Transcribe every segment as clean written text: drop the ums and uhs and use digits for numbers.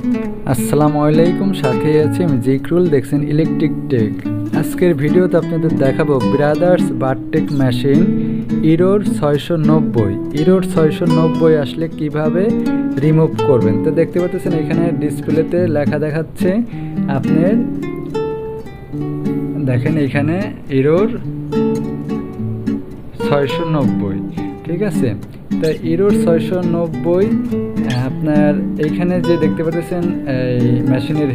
আসসালামু আলাইকুম, সাথে আছি আমি জিকরুল। দেখছেন ইলেকট্রিক টেক। আজকের ভিডিওতে আপনাদের দেখাবো ব্রাদার্স বারটেক মেশিন ইরোর 690। ইরোর 690 আসলে কিভাবে রিমুভ করবেন। তো দেখতে পাচ্ছেন এখানে ডিসপ্লেতে লেখা দেখাচ্ছে আপনার, দেখেন এখানে ইরোর 690, ঠিক আছে। তা ইরোর 690 আপনার এইখানে যে দেখতে পাচ্ছেন এই মেশিনের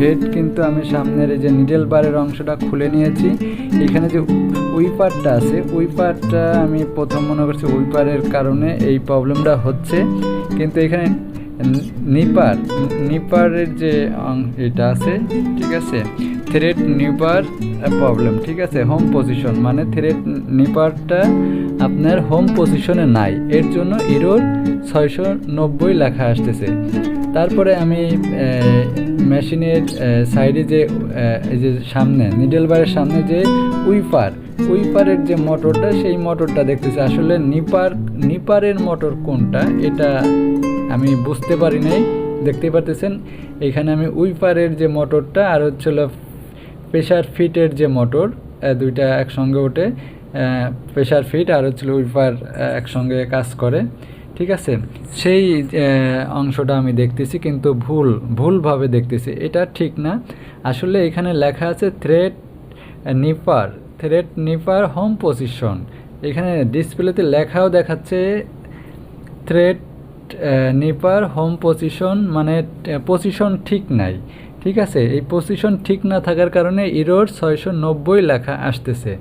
হেড কিন্তু আমি সামনের এই যে নিডেল বারের অংশটা খুলে নিয়েছি। এখানে যে উইপারটা আছে, উইপারটা আমি প্রথম মনে করছি উইপারের কারণে এই প্রবলেমটা হচ্ছে, কিন্তু এখানে নিপারের যে এটা আছে, ঠিক আছে, থ্রেড নিপার প্রবলেম, ঠিক আছে। হোম পজিশন মানে থ্রেড নিপারটা আপনার হোম পজিশনে নাই, এর জন্য ইরোর 690 লেখা আসতেছে। তারপরে আমি মেশিনের সাইডে যে এই যে সামনে নিডেল বারের সামনে যে উইপারের যে মোটরটা, সেই মোটরটা দেখতেছি। আসলে নিপারের মোটর কোনটা এটা আমি বুঝতে পারি নাই। দেখতে পারতেছেন এখানে আমি উইপারের যে মোটরটা আর হচ্ছিল প্রেশার ফিটের যে মোটর, দুইটা একসঙ্গে ওঠে, প্রেশার ফিট আর হচ্ছিল উইপার একসঙ্গে কাজ করে, ঠিক আছে। সেই অংশটা আমি দেখতেছি, কিন্তু ভুলভাবে দেখতেছি, এটা ঠিক না। আসলে এখানে লেখা আছে থ্রেড নিপার হোম পজিশন। এখানে ডিসপ্লেতে লেখাও দেখাচ্ছে থ্রেড নিপার হোম পজিশন, মানে পজিশন ঠিক নাই, ঠিক আছে। এই পজিশন ঠিক না থাকার কারণে ইরোর 690 লেখা আসতেছে।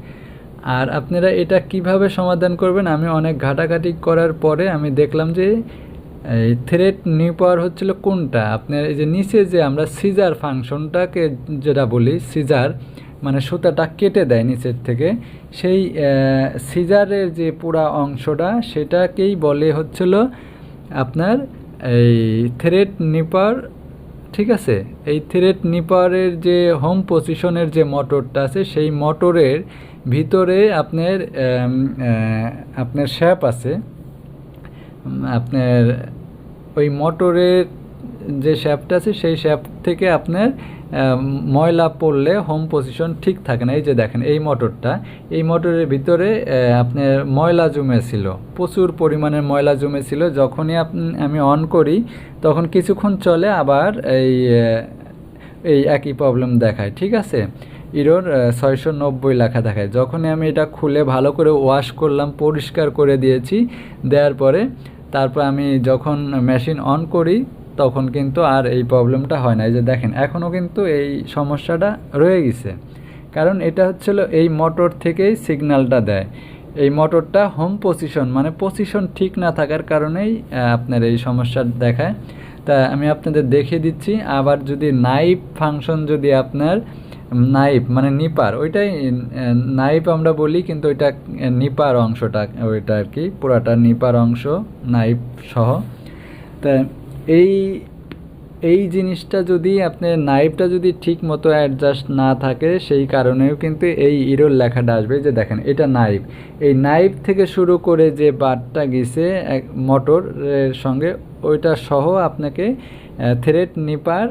আর আপনারা এটা কিভাবে সমাধান করবেন, আমি অনেক ঘাটাঘাটি করার পরে আমি দেখলাম যে এই থ্রেড নিপার হচ্ছিল কোনটা, আপনার এই যে নিচে যে আমরা সিজার ফাংশনটাকে যেটা বলি, সিজার মানে সুতাটা কেটে দেয় নিচের থেকে, সেই সিজারের যে পুরা অংশটা সেটাকেই বলে হচ্ছিল আপনার এই থ্রেড নিপার, ঠিক আছে। এই থ্রেড নিপারের যে হোম পজিশনের যে মোটরটা আছে, সেই মোটরের ভিতরে আপনার শ্যাপ আছে। আপনার ওই মোটরের যে শ্যাপটা আছে, সেই শ্যাপ থেকে আপনার ময়লা পড়লে হোম পজিশন ঠিক থাকে না। এই যে দেখেন এই মোটরের ভিতরে আপনার ময়লা জমেছিল, প্রচুর পরিমাণের ময়লা জমেছিল। যখনই আমি অন করি তখন কিছুক্ষণ চলে, আবার এই একই প্রবলেম দেখায়, ঠিক আছে। ইরোর 690 লেখা দেখায়। যখনই আমি এটা খুলে ভালো করে ওয়াশ করলাম, পরিষ্কার করে দিয়েছি, দেওয়ার পরে তারপর আমি যখন মেশিন অন করি তখন কিন্তু আর এই প্রবলেমটা হয় না। এই যে দেখেন এখনও কিন্তু এই সমস্যাটা রয়ে গেছে, কারণ এটা হচ্ছিল এই মোটর থেকেই সিগন্যালটা দেয়। এই মোটরটা হোম পজিশন মানে পজিশন ঠিক না থাকার কারণেই আপনার এই সমস্যা দেখায়। তা আমি আপনাদের দেখিয়ে দিচ্ছি। আবার যদি নাইফ ফাংশন, যদি আপনার নাইফ মানে নিপার, ওইটাই নাইফ আমরা বলি, কিন্তু ওইটা নিপার অংশটা, ওইটা আর কি পুরাটা নিপার অংশ নাইফ সহ। তা এই জিনিসটা যদি আপনার নাইফটা যদি ঠিক মতো অ্যাডজাস্ট না থাকে, সেই কারণেও কিন্তু এই ইরোর লেখাটা আসবে। যে দেখেন এটা নাইফ, এই নাইফ থেকে শুরু করে যে বারটা গেছে মোটরের সঙ্গে, ওইটা সহ আপনাকে থ্রেড নিপার